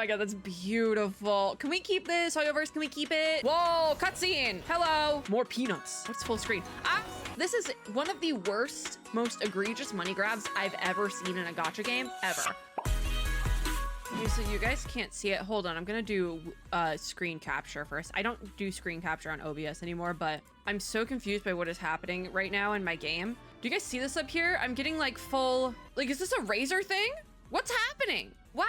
my god, that's beautiful. Can we keep this? HoYoverse, can we keep it? Whoa, cutscene. Hello. More peanuts. What's full screen? This is one of the worst, most egregious money grabs I've ever seen in a gacha game, ever. So you guys can't see it. Hold on, I'm gonna do screen capture first. I don't do screen capture on OBS anymore, but I'm so confused by what is happening right now in my game. Do you guys see this up here? I'm getting like full, like, is this a Razer thing? What's happening? Why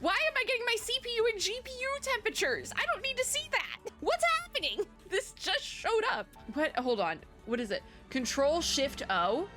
am I getting my CPU and GPU temperatures? I don't need to see that. What's happening? This just showed up. What, hold on. What is it? Control-Shift-O?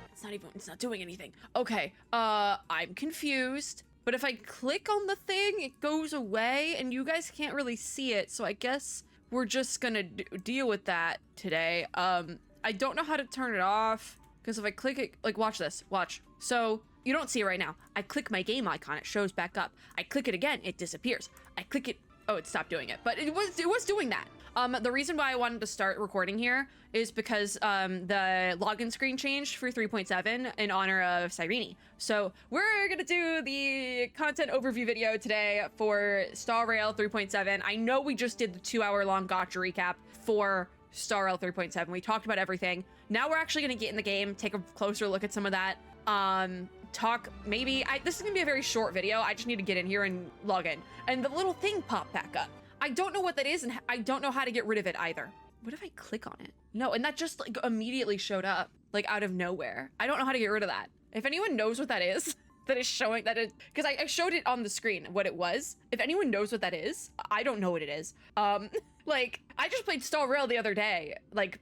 It's not doing anything. Okay, I'm confused. But if I click on the thing, it goes away and you guys can't really see it. So I guess we're just gonna deal with that today. I don't know how to turn it off because if I click it, like, watch this, watch. So you don't see it right now. I click my game icon, it shows back up. I click it again, it disappears. I click it, oh, it stopped doing it, but it was doing that. The reason why I wanted to start recording here is because the login screen changed for 3.7 in honor of Cyrene. So we're gonna do the content overview video today for Star Rail 3.7. I know we just did the 2-hour-long gacha recap for Star Rail 3.7. We talked about everything. Now we're actually gonna get in the game, take a closer look at some of that. Talk maybe, this is gonna be a very short video. I just need to get in here and log in. And the little thing popped back up. I don't know what that is, and I don't know how to get rid of it either. What if I click on it? No, and that just like immediately showed up, like out of nowhere. I don't know how to get rid of that. If anyone knows what that is, that is showing, that is, because I showed it on the screen, what it was. If anyone knows what that is, I don't know what it is. Like, I just played Star Rail the other day, like,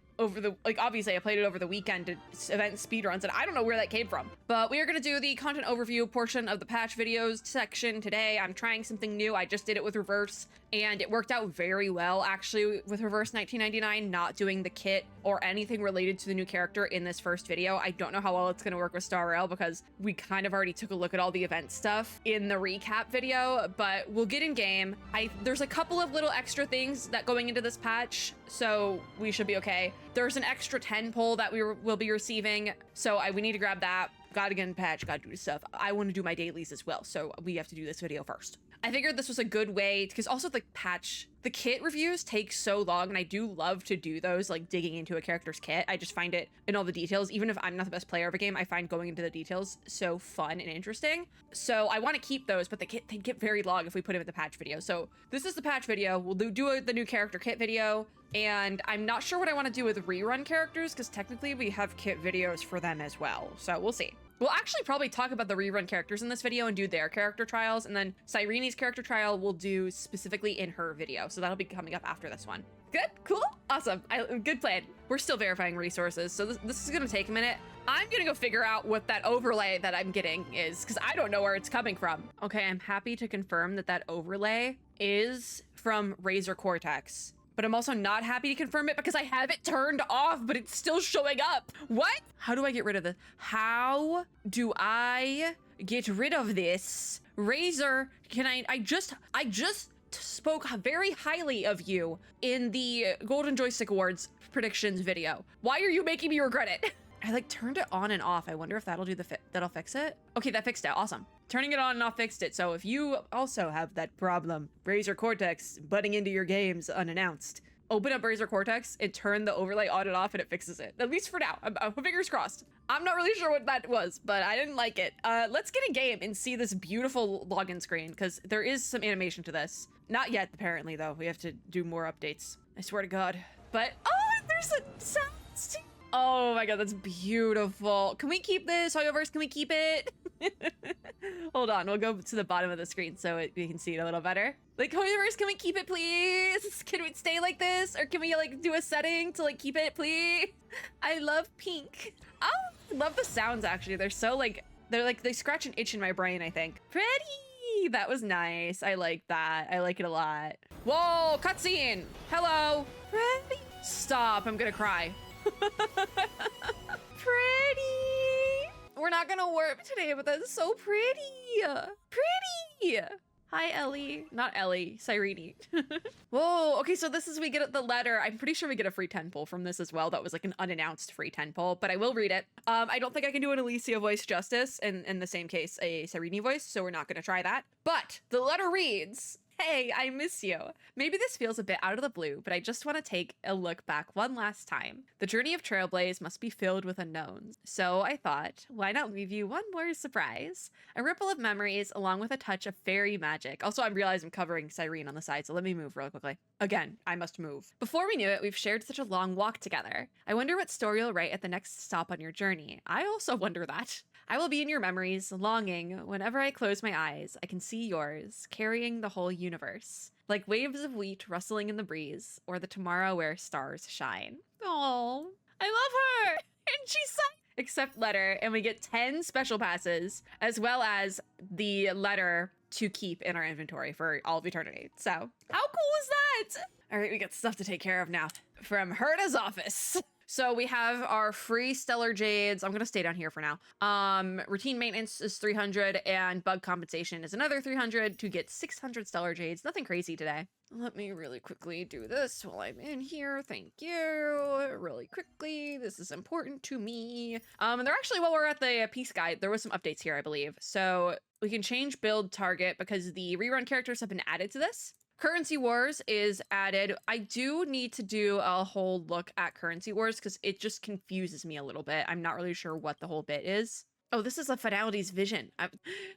obviously I played it over the weekend to event speedruns, and I don't know where that came from. But we are gonna do the content overview portion of the patch videos section today. I'm trying something new. I just did it with Reverse, and it worked out very well, actually, with Reverse 1999, not doing the kit or anything related to the new character in this first video. I don't know how well it's gonna work with Star Rail, because we kind of already took a look at all the event stuff in the recap video, but we'll get in game. There's a couple of little extra things that going into this patch, so we should be okay. There's an extra 10 pull that will be receiving, so we need to grab that. Gotta get in patch, gotta do stuff. I want to do my dailies as well, so we have to do this video first. I figured this was a good way, because also the kit reviews take so long, and I do love to do those, like digging into a character's kit. I just find it in all the details, even if I'm not the best player of a game, I find going into the details so fun and interesting. So I want to keep those, but they get very long if we put them in the patch video. So this is the patch video. We'll do the new character kit video, and I'm not sure what I want to do with rerun characters, because technically we have kit videos for them as well. So we'll see. We'll actually probably talk about the rerun characters in this video and do their character trials, and then Cyrene's character trial we'll do specifically in her video. So that'll be coming up after this one. Good, cool, awesome, good plan. We're still verifying resources, so this is gonna take a minute. I'm gonna go figure out what that overlay that I'm getting is, because I don't know where it's coming from. Okay, I'm happy to confirm that overlay is from Razer Cortex. But I'm also not happy to confirm it because I have it turned off, but it's still showing up. What? How do I get rid of this? How do I get rid of this? Razer, can I just spoke very highly of you in the Golden Joystick Awards predictions video. Why are you making me regret it? I like turned it on and off. I wonder if that'll fix it. Okay, that fixed it, awesome. Turning it on and off fixed it. So if you also have that problem, Razer Cortex butting into your games unannounced, open up Razer Cortex and turn the overlay on and off and it fixes it. At least for now, I'm fingers crossed. I'm not really sure what that was, but I didn't like it. Let's get in game and see this beautiful login screen, because there is some animation to this. Not yet, apparently, though. We have to do more updates. I swear to God. But, oh, there's a sounds too. Oh my god, that's beautiful. Can we keep this? HoYoverse, can we keep it? Hold on, we'll go to the bottom of the screen so we can see it a little better. Like, HoYoverse, can we keep it, please? Can it stay like this? Or can we, like, do a setting to, like, keep it, please? I love pink. Oh, I love the sounds, actually. They're so, like, they scratch an itch in my brain, I think. Pretty! That was nice. I like that. I like it a lot. Whoa, cutscene! Hello! Pretty! Stop, I'm gonna cry. Pretty. We're not gonna warp today, but that's so pretty. Pretty. Hi, Ellie. Not Ellie, Cyrene. Whoa, okay, so this is, we get the letter. I'm pretty sure we get a free 10 pull from this as well. That was like an unannounced free 10 pull, but I will read it. I don't think I can do an Alicia voice justice, and in the same case, a Cyrene voice, so we're not gonna try that. But the letter reads, "Hey, I miss you. Maybe this feels a bit out of the blue, but I just want to take a look back one last time. The journey of Trailblaze must be filled with unknowns. So I thought, why not leave you one more surprise? A ripple of memories along with a touch of fairy magic." Also, I realize I'm covering Cyrene on the side, so let me move real quickly. Again, I must move. "Before we knew it, we've shared such a long walk together. I wonder what story you'll write at the next stop on your journey. I also wonder that. I will be in your memories, longing. Whenever I close my eyes, I can see yours, carrying the whole universe. Like waves of wheat rustling in the breeze, or the tomorrow where stars shine." Oh, I love her! And she's so... Accept letter, and we get 10 special passes, as well as the letter to keep in our inventory for all of eternity. So, how cool is that? All right, we got stuff to take care of now. From Herda's office. So we have our free stellar jades. I'm gonna stay down here for now. Routine maintenance is 300 and bug compensation is another 300 to get 600 stellar jades. Nothing crazy today. Let me really quickly do this while I'm in here. Thank you. Really quickly. This is important to me. And they're actually, while we're at the peace guide, there was some updates here, I believe. So we can change build target because the rerun characters have been added to this. Currency Wars is added. I do need to do a whole look at Currency Wars because it just confuses me a little bit. I'm not really sure what the whole bit is. Oh, this is a Finality's Vision.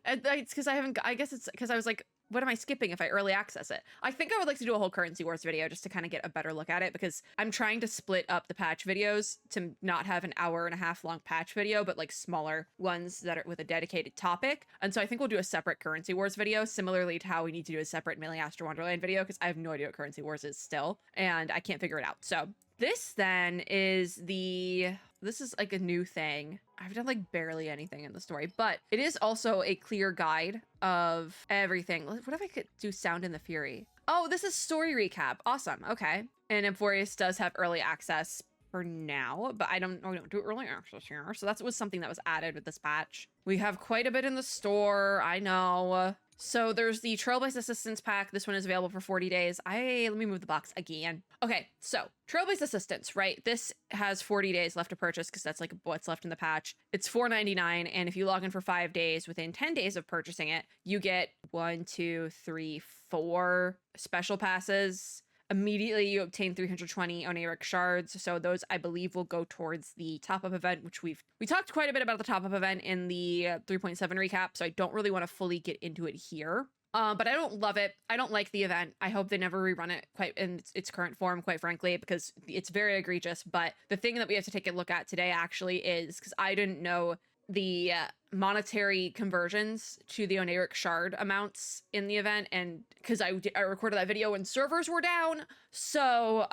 It's because I haven't, I guess it's because I was like, what am I skipping if I early access it? I think I would like to do a whole Currency Wars video just to kind of get a better look at it because I'm trying to split up the patch videos to not have an hour-and-a-half long patch video, but like smaller ones that are with a dedicated topic. And so I think we'll do a separate Currency Wars video, similarly to how we need to do a separate Millie Astro Wonderland video because I have no idea what Currency Wars is still, and I can't figure it out. So this then is this is like a new thing. I've done like barely anything in the story, but it is also a clear guide of everything. What if I could do Sound in the Fury? Oh, this is story recap. Awesome. Okay. And Emphorius does have early access for now, but we don't do early access here. So that was something that was added with this patch. We have quite a bit in the store. I know. So there's the Trailblaze Assistance Pack. This one is available for 40 days. Let me move the box again. Okay, so Trailblaze Assistance, right? This has 40 days left to purchase because that's like what's left in the patch. It's $4.99, and if you log in for 5 days, within 10 days of purchasing it, you get 1, 2, 3, 4 special passes. Immediately, you obtain 320 Oniric shards. So those, I believe, will go towards the top-up event, which we talked quite a bit about the top-up event in the 3.7 recap. So I don't really want to fully get into it here. But I don't love it. I don't like the event. I hope they never rerun it quite in its current form, quite frankly, because it's very egregious. But the thing that we have to take a look at today actually is, because I didn't know the monetary conversions to the Oniric shard amounts in the event, and because I recorded that video when servers were down, so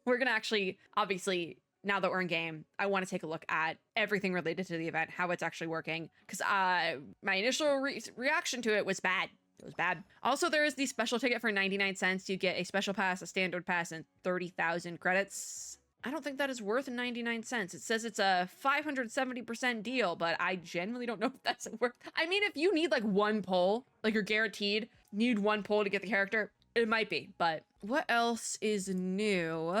we're gonna actually, obviously, now that we're in game, I want to take a look at everything related to the event, how it's actually working, because my initial reaction to it was bad. It was bad. Also, there is the special ticket for 99 cents. You get a special pass, a standard pass, and 30,000 credits. I don't think that is worth 99 cents. It says it's a 570% deal, but I genuinely don't know if that's worth. I mean, if you need like one pull, like you're guaranteed, need one pull to get the character, it might be. But what else is new?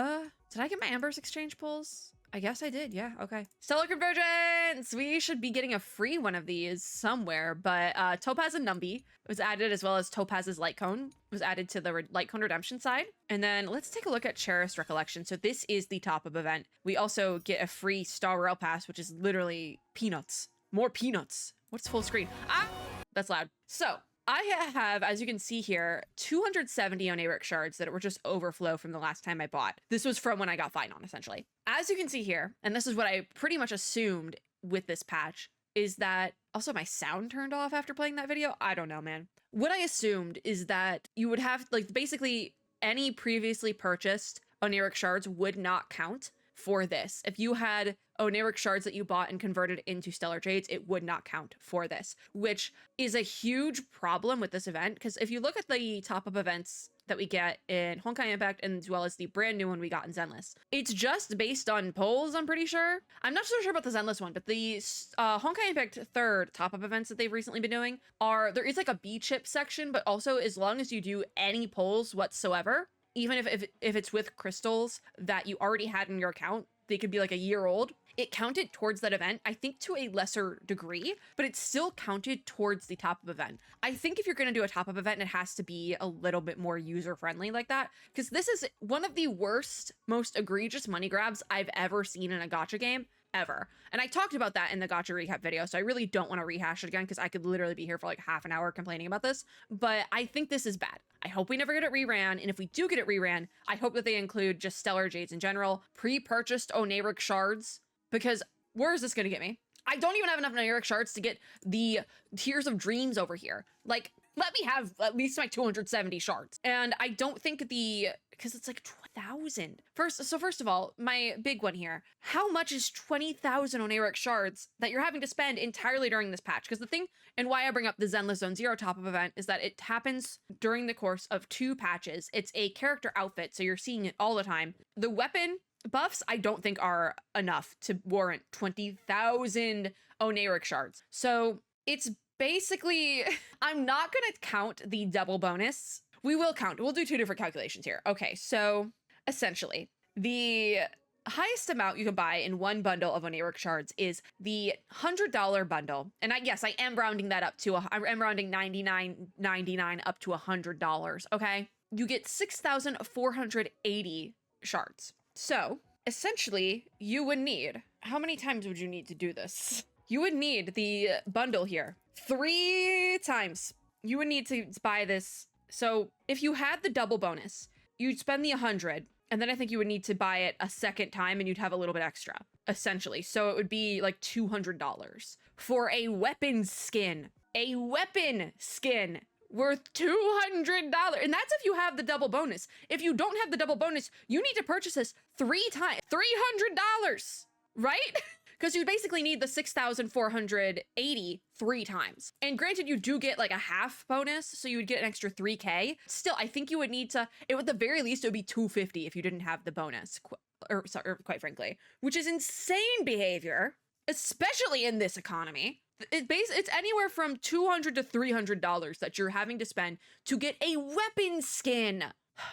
Did I get my Amber's exchange pulls? I guess I did. Yeah. Okay. Stellar Convergence. We should be getting a free one of these somewhere, but Topaz and Numby was added, as well as Topaz's Light Cone was added to the Light Cone Redemption side. And then let's take a look at Cherished Recollection. So this is the top-up event. We also get a free Star Rail Pass, which is literally peanuts. More peanuts. What's full screen? Ah, that's loud. So I have, as you can see here, 270 Oniric shards that were just overflow from the last time I bought. This was from when I got Final, essentially. As you can see here, and this is what I pretty much assumed with this patch, is that also my sound turned off after playing that video. I don't know, man. What I assumed is that you would have, like, basically any previously purchased Oniric shards would not count for this. If you had oniric shards that you bought and converted into stellar jades, it would not count for this, which is a huge problem with this event. Because if you look at the top-up events that we get in Honkai Impact, and as well as the brand new one we got in Zenless, it's just based on polls, I'm pretty sure. I'm not so sure about the Zenless one, but the Honkai Impact third top-up events that they've recently been doing there is like a B-chip section, but also as long as you do any polls whatsoever, even if it's with crystals that you already had in your account, they could be like a year old, it counted towards that event, I think to a lesser degree, but it still counted towards the top-up event. I think if you're going to do a top-up event, it has to be a little bit more user-friendly like that, because this is one of the worst, most egregious money grabs I've ever seen in a gacha game, ever. And I talked about that in the gacha recap video, so I really don't want to rehash it again, because I could literally be here for like half an hour complaining about this, but I think this is bad. I hope we never get it reran, and if we do get it reran, I hope that they include just stellar jades in general, pre-purchased oniric shards, because where is this going to get me? I don't even have enough oniric shards to get the Tears of Dreams over here. Like, let me have at least my 270 shards. And I don't think because it's like 20,000. First of all, my big one here, how much is 20,000 oniric shards that you're having to spend entirely during this patch? Because the thing, and why I bring up the Zenless Zone Zero top-up event, is that it happens during the course of 2 patches. It's a character outfit, so you're seeing it all the time. The weapon buffs, I don't think are enough to warrant 20,000 oniric shards. So it's basically, I'm not going to count the double bonus. We'll do 2 different calculations here. Okay, so essentially, the highest amount you can buy in one bundle of oniric shards is the $100 bundle. And yes, I am rounding that up to, I'm rounding $99.99 up to $100, okay? You get 6,480 shards. So essentially, you would need, how many times would you need to do this? You would need the bundle here 3 times. You would need to buy this. So if you had the double bonus, you'd spend the 100, and then I think you would need to buy it a second time and you'd have a little bit extra, essentially. So it would be like $200 for a weapon skin. A weapon skin worth $200. And that's if you have the double bonus. If you don't have the double bonus, you need to purchase this 3 times, $300, right? Because you basically need the 6,480 3 times. And granted, you do get like a half bonus, so you would get an extra 3K. Still, I think you would need to, at the very least, it would be $250 if you didn't have the bonus, or quite frankly, which is insane behavior, especially in this economy. It's anywhere from $200 to $300 that you're having to spend to get a weapon skin.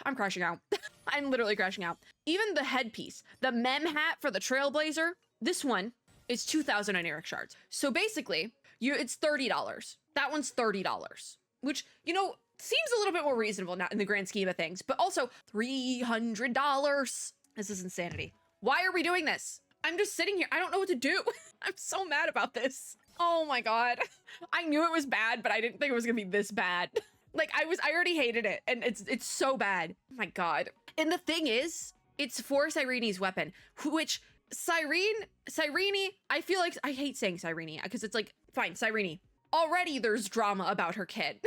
I'm crashing out. I'm literally crashing out. Even the headpiece, the mem hat for the Trailblazer, this one is 2,000 oniric shards. So basically, it's $30. That one's $30, which, you know, seems a little bit more reasonable now in the grand scheme of things, but also $300. This is insanity. Why are we doing this? I'm just sitting here. I don't know what to do. I'm so mad about this. Oh my God. I knew it was bad, but I didn't think it was gonna be this bad. Like I already hated it, and it's so bad. Oh my God. And the thing is, it's for Cyrene's weapon, which Cyrene, I feel like, I hate saying Cyrene, because it's like, fine, Cyrene. Already there's drama about her kid,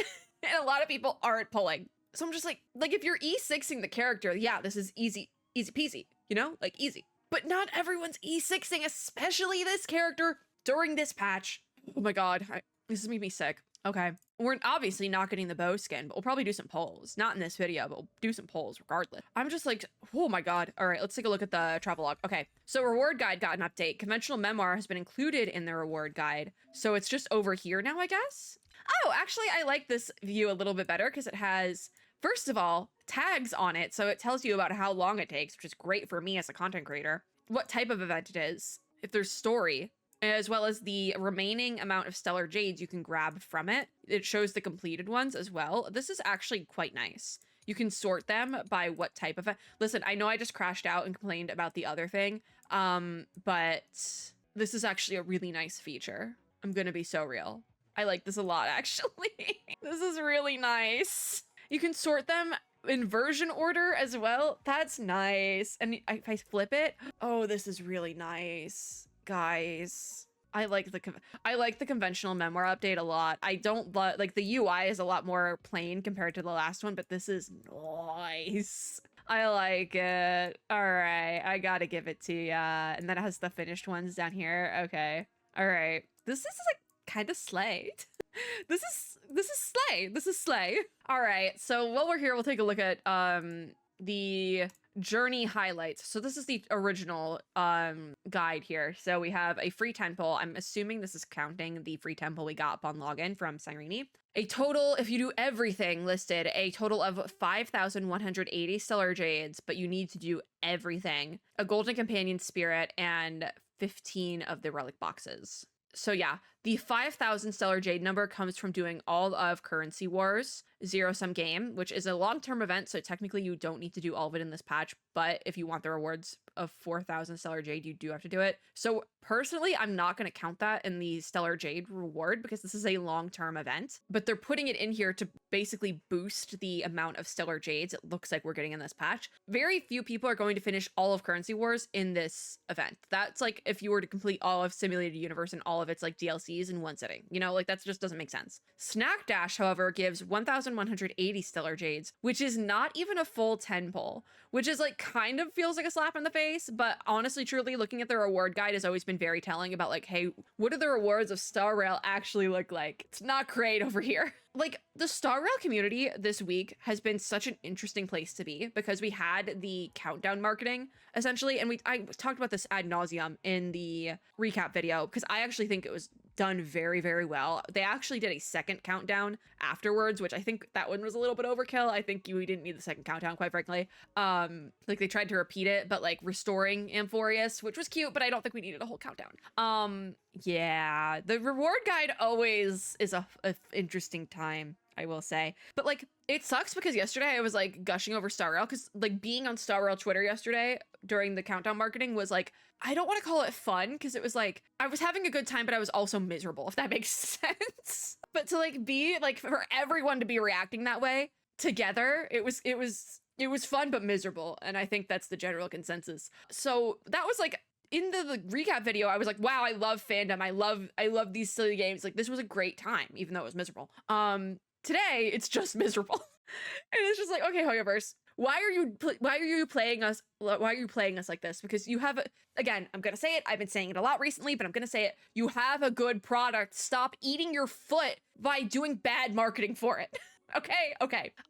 and a lot of people aren't pulling. So I'm just like if you're E6ing the character, yeah, this is easy peasy, you know, like easy. But not everyone's E6ing, especially this character during this patch. Oh my God, this is making me sick. Okay, we're obviously not getting the bow skin, but we'll probably do some polls. Not in this video, but we'll do some polls regardless. I'm just like, oh my God. All right, let's take a look at the travelogue. Okay, so reward guide got an update. Conventional memoir has been included in the reward guide. So it's just over here now, I guess. Oh, actually, I like this view a little bit better because it has, first of all, tags on it. So it tells you about how long it takes, which is great for me as a content creator. What type of event it is, if there's story, as well as the remaining amount of stellar jades you can grab from it. It shows the completed ones as well. This is actually quite nice. You can sort them by what type of it. Listen, I know I just crashed out and complained about the other thing, but this is actually a really nice feature. I'm gonna be so real. I like this a lot, actually. This is really nice. You can sort them in version order as well. That's nice. And if I flip it, oh, this is really nice. Guys, I like the conventional memoir update a lot. I don't like the UI is a lot more plain compared to the last one, but this is nice. I like it. All right, I gotta give it to ya. And then it has the finished ones down here. Okay. All right. This is like kind of slay. This is slay. This is slay. All right. So while we're here, we'll take a look at the journey highlights. So this is the original guide here. So we have a free temple. I'm assuming this is counting the free temple we got upon login from Cyrene. A total, if you do everything listed, a total of 5,180 stellar jades, but you need to do everything. A golden companion spirit and 15 of the relic boxes. So yeah, the 5,000 stellar jade number comes from doing all of Currency Wars zero-sum game, which is a long-term event, so technically you don't need to do all of it in this patch, but if you want the rewards of 4,000 stellar jade, you do have to do it. So personally, I'm not going to count that in the stellar jade reward because this is a long-term event, but they're putting it in here to basically boost the amount of stellar jades it looks like we're getting in this patch. Very few people are going to finish all of Currency Wars in this event. That's like if you were to complete all of Simulated Universe and all of its like DLCs in one sitting, you know, like that just doesn't make sense. Snack Dash, however, gives 1,180 stellar jades, which is not even a full 10 pull, which is like kind of feels like a slap in the face, but honestly, truly looking at the reward guide has always been very telling about like, hey, what do the rewards of Star Rail actually look like? It's not great over here. Like the Star Rail community this week has been such an interesting place to be because we had the countdown marketing essentially, and I talked about this ad nauseum in the recap video because I actually think it was done very, very well. They actually did a second countdown afterwards, which I think that one was a little bit overkill. I think we didn't need the second countdown, quite frankly. Like they tried to repeat it, but like restoring Amphorius, which was cute, but I don't think we needed a whole countdown. Yeah, the reward guide always is a interesting time, I will say. But like, it sucks because yesterday I was like gushing over Star Rail because like being on Star Rail Twitter yesterday during the countdown marketing was like, I don't want to call it fun because it was like, I was having a good time, but I was also miserable, if that makes sense. But to like be like, for everyone to be reacting that way together, it was fun, but miserable. And I think that's the general consensus. So that was like, in the recap video, I was like, wow, I love fandom. I love these silly games. Like this was a great time, even though it was miserable. Today it's just miserable. And it's just like, okay, HoYoverse, why are you playing us like this? Because you have again, I'm gonna say it, I've been saying it a lot recently, but I'm gonna say it, you have a good product. Stop eating your foot by doing bad marketing for it. Okay.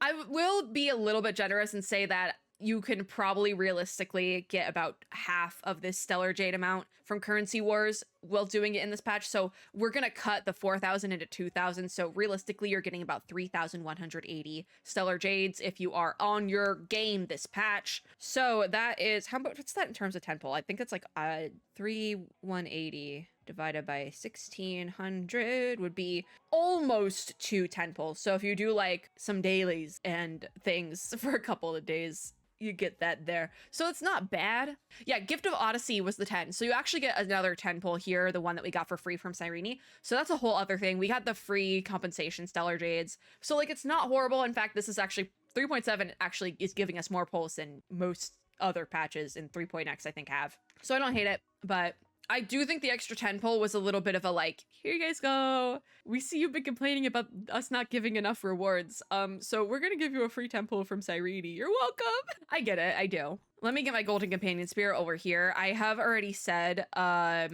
I will be a little bit generous and say that you can probably realistically get about half of this stellar jade amount from Currency Wars while doing it in this patch. So we're going to cut the 4,000 into 2,000. So realistically, you're getting about 3,180 stellar jades if you are on your game this patch. So that is, what's that in terms of 10 pull? I think it's like 3,180 divided by 1,600 would be almost 2 10 pulls. So if you do like some dailies and things for a couple of days, you get that there. So it's not bad. Yeah, Gift of Odyssey was the 10. So you actually get another 10 pull here, the one that we got for free from Cyrene. So that's a whole other thing. We got the free compensation stellar jades. So like it's not horrible. In fact, this is actually 3.7 actually is giving us more pulls than most other patches in 3.x I think have. So I don't hate it, but I do think the extra 10 pull was a little bit of a like, here you guys go. We see you've been complaining about us not giving enough rewards. So we're gonna give you a free 10 pull from Cyrene. You're welcome. I get it, I do. Let me get my golden companion spirit over here. I have already said, I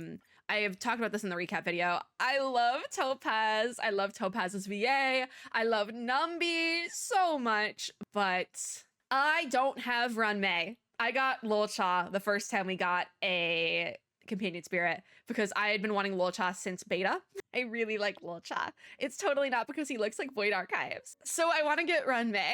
have talked about this in the recap video. I love Topaz. I love Topaz's VA. I love Numby so much, but I don't have Run May. I got Lolcha the first time we got a companion spirit because I had been wanting Lolcha since beta. I really like Lolcha. It's totally not because he looks like Void Archives. So I want to get Run May.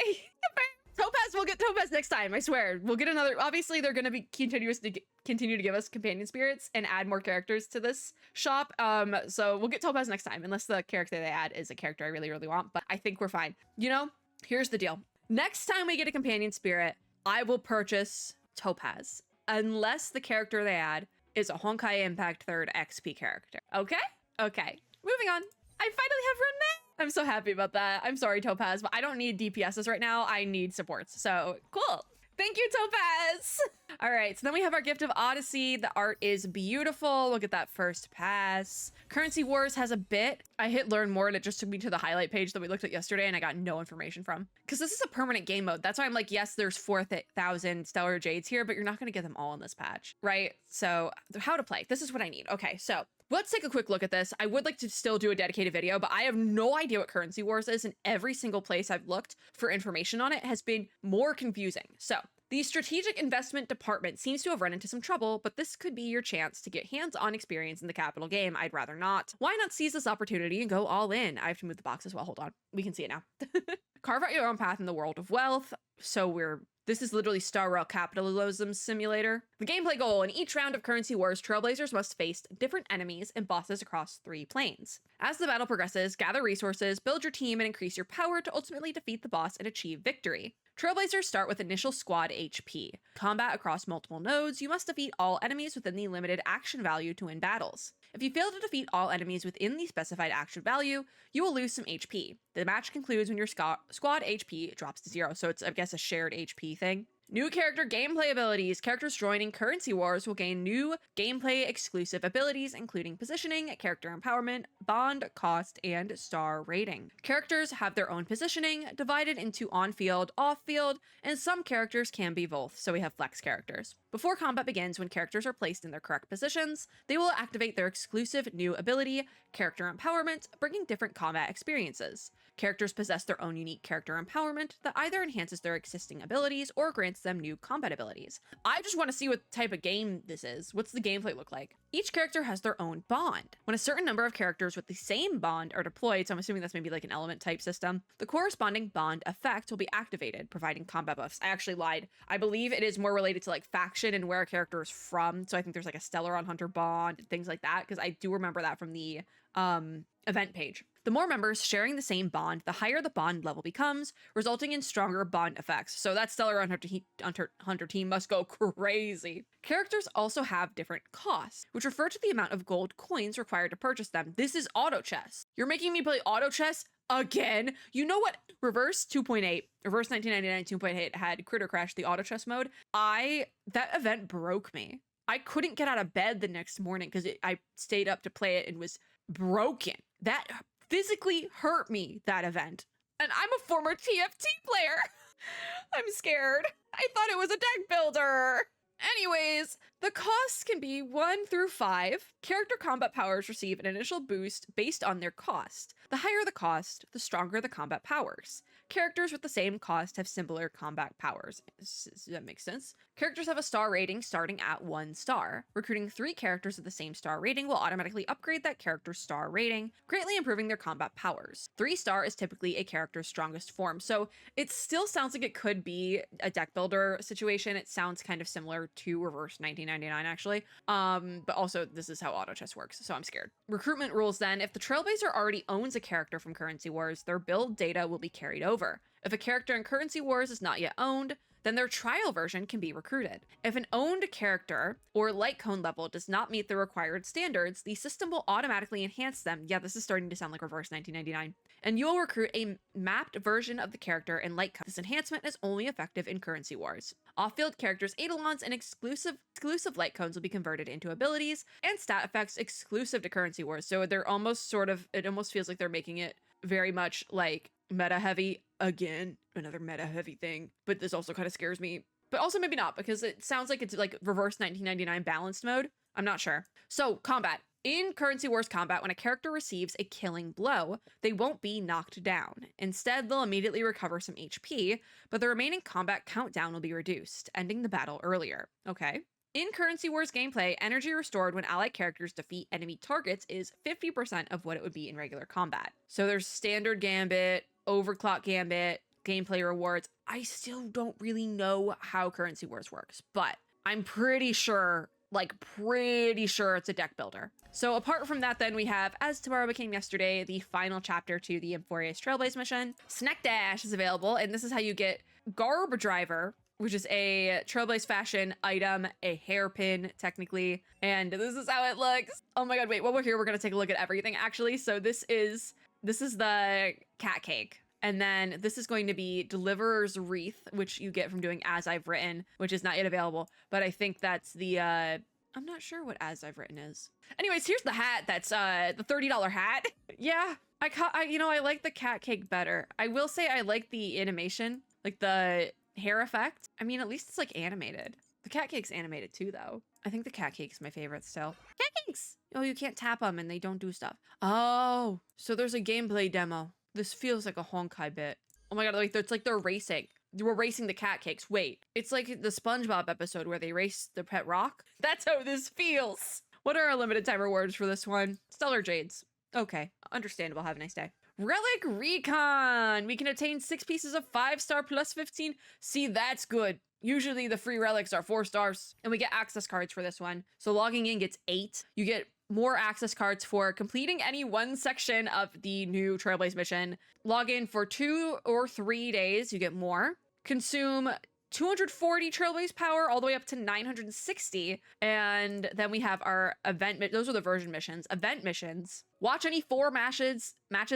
Topaz, we'll get Topaz next time, I swear. We'll get another, obviously they're going to be continue to give us companion spirits and add more characters to this shop. So we'll get Topaz next time, unless the character they add is a character I really, really want, but I think we're fine. You know, here's the deal. Next time we get a companion spirit, I will purchase Topaz, unless the character they add is a Honkai Impact 3rd XP character. Okay? Okay. Moving on. I finally have Run May. I'm so happy about that. I'm sorry, Topaz, but I don't need DPSs right now. I need supports. So cool. Thank you, Topaz. All right, so then we have our Gift of Odyssey. The art is beautiful. Look at that first pass. Currency Wars has a bit. I hit learn more and it just took me to the highlight page that we looked at yesterday and I got no information from. Because this is a permanent game mode. That's why I'm like, yes, there's 4,000 Stellar Jades here, but you're not going to get them all in this patch, right? So how to play. This is what I need. Okay, so let's take a quick look at this. I would like to still do a dedicated video, but I have no idea what Currency Wars is, and every single place I've looked for information on it has been more confusing. So the Strategic Investment Department seems to have run into some trouble, but this could be your chance to get hands-on experience in the capital game. I'd rather not. Why not seize this opportunity and go all in? I have to move the box as well. Hold on. We can see it now. Carve out your own path in the world of wealth. So this is literally Star Rail Capitalism Simulator. The gameplay goal: in each round of Currency Wars, Trailblazers must face different enemies and bosses across 3 planes. As the battle progresses, gather resources, build your team, and increase your power to ultimately defeat the boss and achieve victory. Trailblazers start with initial squad HP. Combat across multiple nodes, you must defeat all enemies within the limited action value to win battles. If you fail to defeat all enemies within the specified action value, you will lose some HP. The match concludes when your squad HP drops to 0, so it's, I guess, a shared HP thing. New character gameplay abilities. Characters joining Currency Wars will gain new gameplay exclusive abilities, including positioning, character empowerment, bond, cost, and star rating. Characters have their own positioning, divided into on-field, off-field, and some characters can be both, so we have flex characters. Before combat begins, when characters are placed in their correct positions, they will activate their exclusive new ability, Character Empowerment, bringing different combat experiences. Characters possess their own unique character empowerment that either enhances their existing abilities or grants them new combat abilities. I just want to see what type of game this is. What's the gameplay look like? Each character has their own bond. When a certain number of characters with the same bond are deployed, so I'm assuming that's maybe like an element type system, the corresponding bond effect will be activated, providing combat buffs. I actually lied. I believe it is more related to like faction and where a character is from. So I think there's like a Stellar on Hunter bond, things like that, because I do remember that from the event page. The more members sharing the same bond, the higher the bond level becomes, resulting in stronger bond effects. So that Stellar on Hunter team must go crazy. Characters also have different costs, which refer to the amount of gold coins required to purchase them. This is auto chess. You're making me play auto chess again? You know what? Reverse 2.8, Reverse 1999 2.8 had Critter Crash, the auto chess mode. That event broke me. I couldn't get out of bed the next morning because I stayed up to play it and was broken. That physically hurt me, that event. And I'm a former TFT player. I'm scared. I thought it was a deck builder. Anyways, the costs can be 1 through 5. Character combat powers receive an initial boost based on their cost. The higher the cost, the stronger the combat powers. Characters with the same cost have similar combat powers. Does that make sense? Characters have a star rating starting at 1 star. Recruiting 3 characters with the same star rating will automatically upgrade that character's star rating, greatly improving their combat powers. 3 star is typically a character's strongest form, so it still sounds like it could be a deck builder situation. It sounds kind of similar to Reverse 1999, actually. But also, this is how auto chess works, so I'm scared. Recruitment rules then. If the Trailblazer already owns a character from Currency Wars, their build data will be carried over. If a character in Currency Wars is not yet owned, then their trial version can be recruited. If an owned character or light cone level does not meet the required standards, the system will automatically enhance them. Yeah, this is starting to sound like Reverse 1999. And you'll recruit a mapped version of the character in light cone. This enhancement is only effective in Currency Wars. Off-field characters, Eidolons, and exclusive light cones will be converted into abilities and stat effects exclusive to Currency Wars. So they're almost it almost feels like they're making it very much like meta heavy. Again, another meta heavy thing, but this also kind of scares me, but also maybe not, because it sounds like it's like Reverse 1999 balanced mode. I'm not sure. So combat. In Currency Wars combat, when a character receives a killing blow, they won't be knocked down. Instead, they'll immediately recover some HP, but the remaining combat countdown will be reduced, ending the battle earlier. Okay. In Currency Wars gameplay, energy restored when allied characters defeat enemy targets is 50% of what it would be in regular combat. So there's standard gambit, overclock gambit, gameplay rewards. I still don't really know how Currency Wars works, but I'm pretty sure it's a deck builder. So apart from that, then we have As Tomorrow Became Yesterday, the final chapter to the Emphoria's Trailblaze mission. Snack Dash is available, and this is how you get Garb Driver, which is a Trailblaze fashion item, a hairpin, technically. And this is how it looks. Oh my god, wait, while we're here, we're gonna take a look at everything, actually. So this is the cat cake. And then this is going to be Deliverer's Wreath, which you get from doing As I've Written, which is not yet available. But I think that's the, I'm not sure what As I've Written is. Anyways, here's the hat. That's the $30 hat. Yeah, I like the cat cake better. I will say I like the animation, like the hair effect. I mean, at least it's like animated. The cat cake's animated too, though. I think the cat cake's my favorite still. Cat cakes! Oh, you can't tap them and they don't do stuff. Oh, so there's a gameplay demo. This feels like a Honkai bit. Oh my god, like it's like they're racing. We're racing the cat cakes. Wait, it's like the SpongeBob episode where they race the pet rock. That's how this feels. What are our limited time rewards for this one? Stellar Jades. Okay, understandable. Have a nice day. Relic Recon. We can obtain 6 pieces of 5-star plus 15. See, that's good. Usually the free relics are 4 stars, and we get access cards for this one. So logging in gets 8. You get more access cards for completing any one section of the new Trailblaze mission. Log in for 2 or 3 days, you get more. Consume 240 Trailblaze power all the way up to 960. And then we have our event, those are the version missions. Event missions. Watch any 4 matches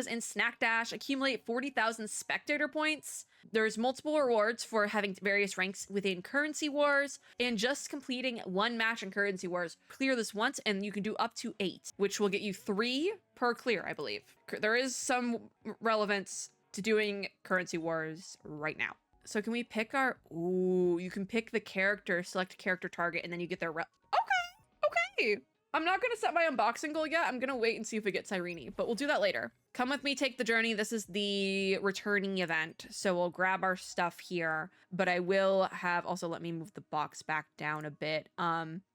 in Snack Dash, accumulate 40,000 spectator points. There's multiple rewards for having various ranks within Currency Wars, and just completing 1 match in Currency Wars. Clear this once, and you can do up to 8, which will get you 3 per clear, I believe. There is some relevance to doing Currency Wars right now. So can we pick our... Ooh, you can pick the character, select character target, and then you get their... Okay. I'm not going to set my unboxing goal yet. I'm going to wait and see if we get Cyrene, but we'll do that later. Come with me, take the journey. This is the returning event. So we'll grab our stuff here, but I will have... Also, let me move the box back down a bit.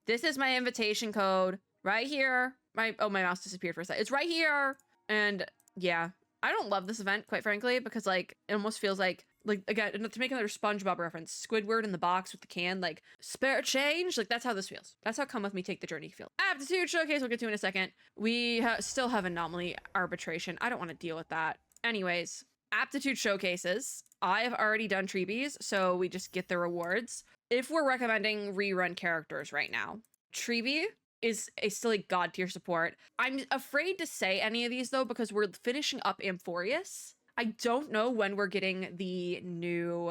This is my invitation code right here. My mouse disappeared for a second. It's right here. And yeah, I don't love this event, quite frankly, because like, it almost feels like again, to make another SpongeBob reference, Squidward in the box with the can, like, spare change. Like, that's how this feels. That's how Come With Me, Take the Journey feels. Aptitude showcase, we'll get to in a second. We still have anomaly arbitration. I don't want to deal with that. Anyways, aptitude showcases. I have already done Treebies, so we just get the rewards. If we're recommending rerun characters right now, Treebie is still a god tier support. I'm afraid to say any of these though, because we're finishing up Amphorius. I don't know when we're getting the new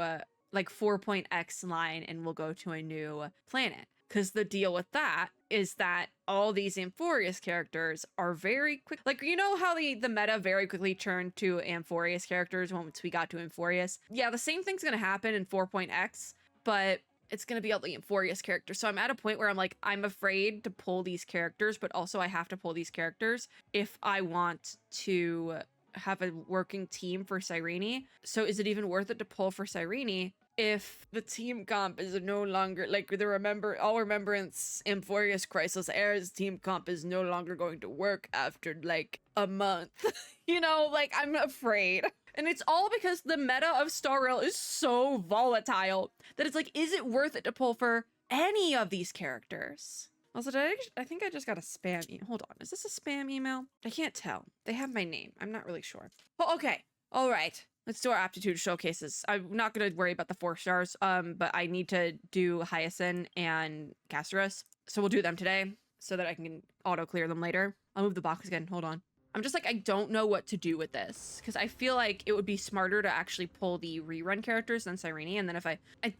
like 4.x line and we'll go to a new planet. Because the deal with that is that all these Amphorius characters are very quick. Like, you know how the meta very quickly turned to Amphorius characters once we got to Amphorius? Yeah, the same thing's going to happen in 4.x, but it's going to be all the Amphorius characters. So I'm at a point where I'm like, I'm afraid to pull these characters, but also I have to pull these characters if I want to have a working team for Cyrene. So is it even worth it to pull for Cyrene if the team comp is no longer like the all remembrance Amphorius Crisis Heirs team comp is no longer going to work after like a month? You know, like, I'm afraid. And it's all because the meta of Star Rail is so volatile that it's like, is it worth it to pull for any of these characters? Also, I think I just got a spam email. Hold on, is this a spam email? I can't tell. They have my name. I'm not really sure. Oh, okay. All right. Let's do our aptitude showcases. I'm not going to worry about the 4 stars, but I need to do Hyacinth and Casterus. So we'll do them today so that I can auto clear them later. I'll move the box again. Hold on. I'm just like, I don't know what to do with this because I feel like it would be smarter to actually pull the rerun characters than Cyrene. And then if I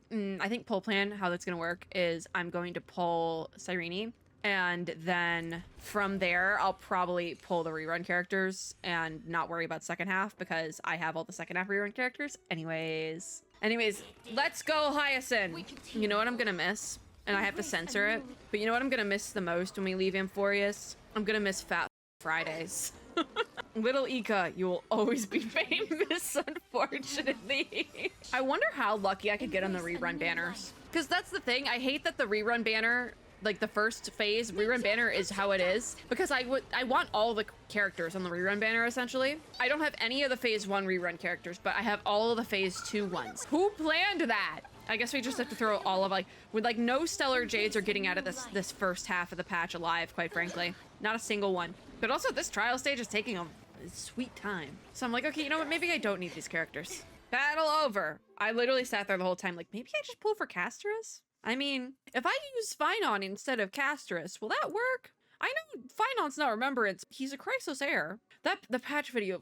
think pull plan, how that's going to work is I'm going to pull Cyrene, and then from there, I'll probably pull the rerun characters and not worry about second half because I have all the second half rerun characters. Anyways, let's go Hyacinth. You know what I'm going to miss? And I have to censor it. But you know what I'm going to miss the most when we leave Amphorius? I'm going to miss Fat Fridays. Little Ika, you will always be famous, unfortunately. I wonder how lucky I could get on the rerun banners. Because that's the thing, I hate that the rerun banner, like the first phase rerun banner is how it is. Because I want all the characters on the rerun banner, essentially. I don't have any of the phase 1 rerun characters, but I have all of the phase 2 ones. Who planned that? I guess we just have to throw all of with no Stellar Jades are getting out of this first half of the patch alive, quite frankly. Not a single one. But also this trial stage is taking a sweet time. So I'm like, okay, you know what? Maybe I don't need these characters. Battle over. I literally sat there the whole time like, maybe I just pull for Casterus? I mean, if I use Phynon instead of Casterus, will that work? I know Phynon's not Remembrance. He's a Chrysos heir. The patch video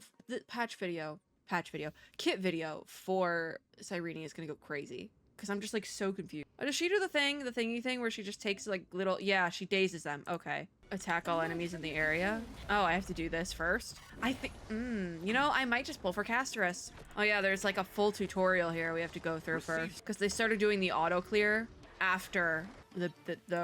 patch video, kit video for Cyrene is gonna go crazy. Because I'm just like so confused. Oh, does she do the thingy thing where she just takes like little, yeah, she dazes them. Okay. Attack all enemies in the area. Oh, I have to do this first. I think, you know, I might just pull for Casterus. Oh yeah, there's like a full tutorial here we have to go through first. Because they started doing the auto clear after the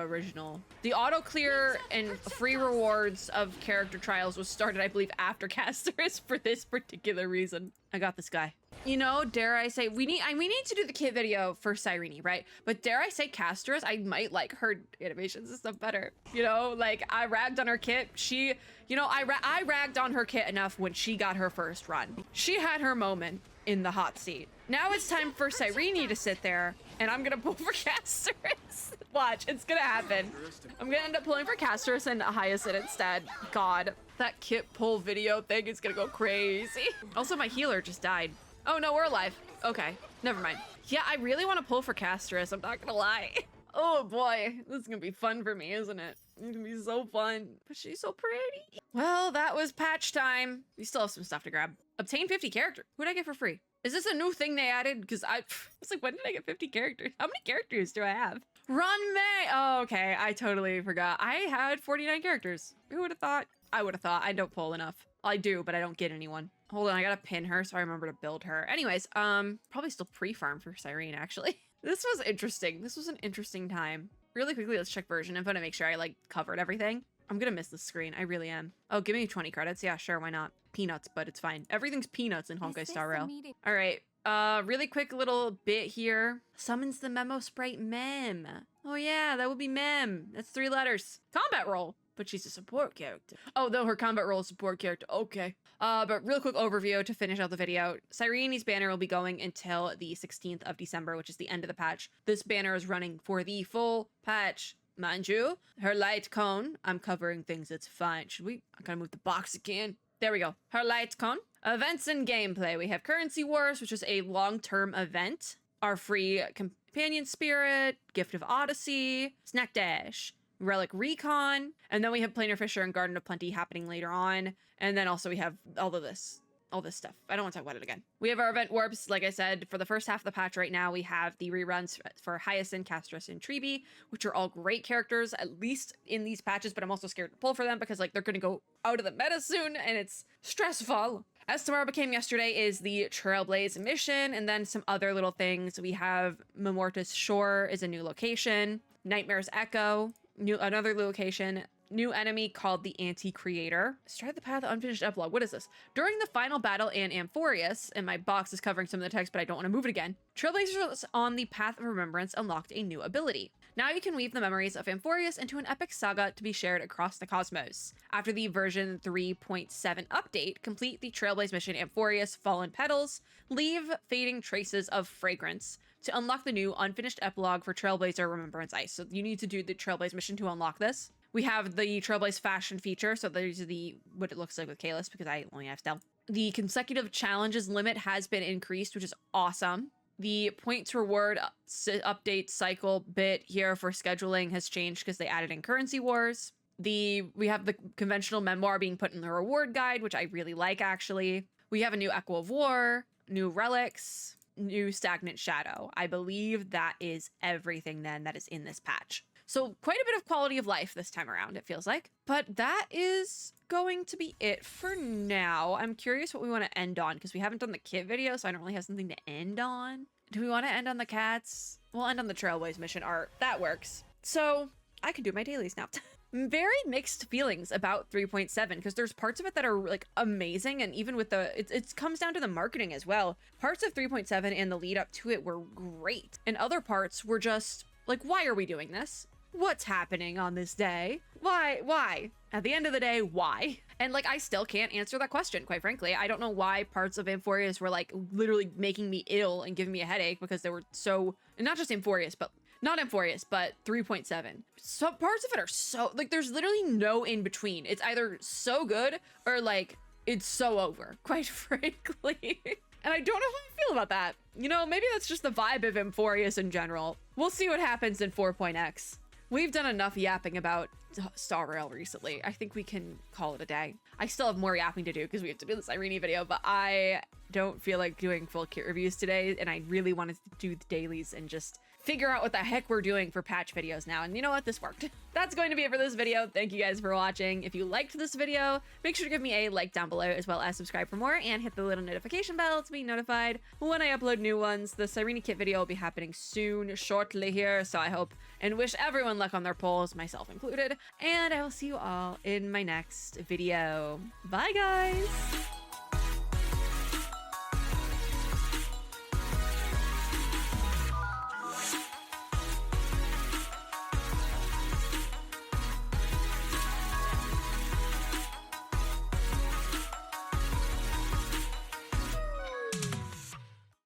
original. The auto clear and free rewards of character trials was started, I believe, after Casterus for this particular reason. I got this guy. You know, dare I say, we need to do the kit video for Cyrene, right? But dare I say Casterus, I might like her animations and stuff better. You know, like I ragged on her kit. She, you know, I ragged on her kit enough when she got her first run. She had her moment in the hot seat. Now it's time for Cyrene to sit there, and I'm gonna pull for Casterus. Watch, it's gonna happen. I'm gonna end up pulling for Casterus and Hyacinth instead. God, that kit pull video thing is gonna go crazy. Also, my healer just died. Oh no, we're alive. Okay, never mind. Yeah, I really want to pull for Casterus, I'm not gonna lie. Oh boy, this is gonna be fun for me, isn't it? It's gonna be so fun. But she's so pretty. Well, that was patch time. We still have some stuff to grab. Obtain 50 characters. Who did I get for free? Is this a new thing they added? Because I was like, when did I get 50 characters? How many characters do I have? Run May! Oh, okay, I totally forgot. I had 49 characters. Who would have thought? I would have thought. I don't pull enough. I do, but I don't get anyone. Hold on, I gotta pin her so I remember to build her. Anyways, probably still pre-farm for Cyrene, actually. This was interesting. This was an interesting time. Really quickly, let's check version info to make sure I, like, covered everything. I'm gonna miss this screen. I really am. Oh, give me 20 credits. Yeah, sure, why not? Peanuts, but it's fine. Everything's peanuts in Honkai Star Rail. All right, really quick little bit here. Summons the memo sprite Mem. Oh yeah, that would be Mem. That's 3 letters. Combat role. But she's a support character. Oh, though her combat role is support character. Okay. But real quick overview to finish out the video. Cyrene's banner will be going until the 16th of December, which is the end of the patch. This banner is running for the full patch. Mind you, her light cone. I'm covering things, it's fine. I gotta move the box again. There we go. Her light cone. Events and gameplay. We have Currency Wars, which is a long-term event. Our free Companion Spirit, Gift of Odyssey, Snack Dash, Relic Recon, and then we have Planar Fisher and Garden of Plenty happening later on. And then also we have all this stuff. I don't want to talk about it again. We have our event warps, like I said, for the first half of the patch right now. We have the reruns for Hyacinth, Casterus, and Treeby, which are all great characters, at least in these patches, but I'm also scared to pull for them because, like, they're gonna go out of the meta soon, and it's stressful. As Tomorrow Became Yesterday is the Trailblaze mission, and then some other little things. We have Memortis Shore is a new location, Nightmare's Echo, another location, new enemy called the Anti-Creator. Start the path unfinished epilogue. What is this? During the final battle in Amphorius, and my box is covering some of the text, but I don't want to move it again. Trailblazers on the Path of Remembrance unlocked a new ability. Now you can weave the memories of Amphorius into an epic saga to be shared across the cosmos. After the version 3.7 update, complete the Trailblaze mission Amphorius Fallen Petals, leave fading traces of fragrance to unlock the new unfinished epilogue for Trailblazer Remembrance Ice. So you need to do the Trailblaze mission to unlock this. We have the Trailblaze fashion feature, so there's what it looks like with Kalis, because I only have stealth. The consecutive challenges limit has been increased, which is awesome. The points reward update cycle bit here for scheduling has changed because they added in Currency Wars. We have the conventional memoir being put in the reward guide, which I really like, actually. We have a new Echo of War, new relics, new Stagnant Shadow. I believe that is everything then that is in this patch. So quite a bit of quality of life this time around, it feels like. But that is going to be it for now. I'm curious what we want to end on because we haven't done the kit video, so I don't really have something to end on. Do we want to end on the cats? We'll end on the Trailblaze mission art. That works. So I can do my dailies now. Very mixed feelings about 3.7 because there's parts of it that are like amazing, and even with it comes down to the marketing as well. Parts of 3.7 and the lead up to it were great, and other parts were just like, why are we doing this? What's happening on this day? Why? At the end of the day, why? And like, I still can't answer that question, quite frankly. I don't know why parts of Amphorius were like literally making me ill and giving me a headache because they were so, and not just Amphorius, but not Amphorius, but 3.7. So parts of it are so, like, there's literally no in between. It's either so good or like, it's so over, quite frankly. And I don't know how I feel about that. You know, maybe that's just the vibe of Amphorius in general. We'll see what happens in 4.x. We've done enough yapping about Star Rail recently. I think we can call it a day. I still have more yapping to do because we have to do this Cyrene video, but I don't feel like doing full kit reviews today, and I really wanted to do the dailies and just figure out what the heck we're doing for patch videos now. And you know what? This worked. That's going to be it for this video. Thank you guys for watching. If you liked this video, make sure to give me a like down below, as well as subscribe for more and hit the little notification bell to be notified when I upload new ones. The Cyrene kit video will be happening soon, shortly here. So I hope and wish everyone luck on their polls, myself included. And I will see you all in my next video. Bye, guys.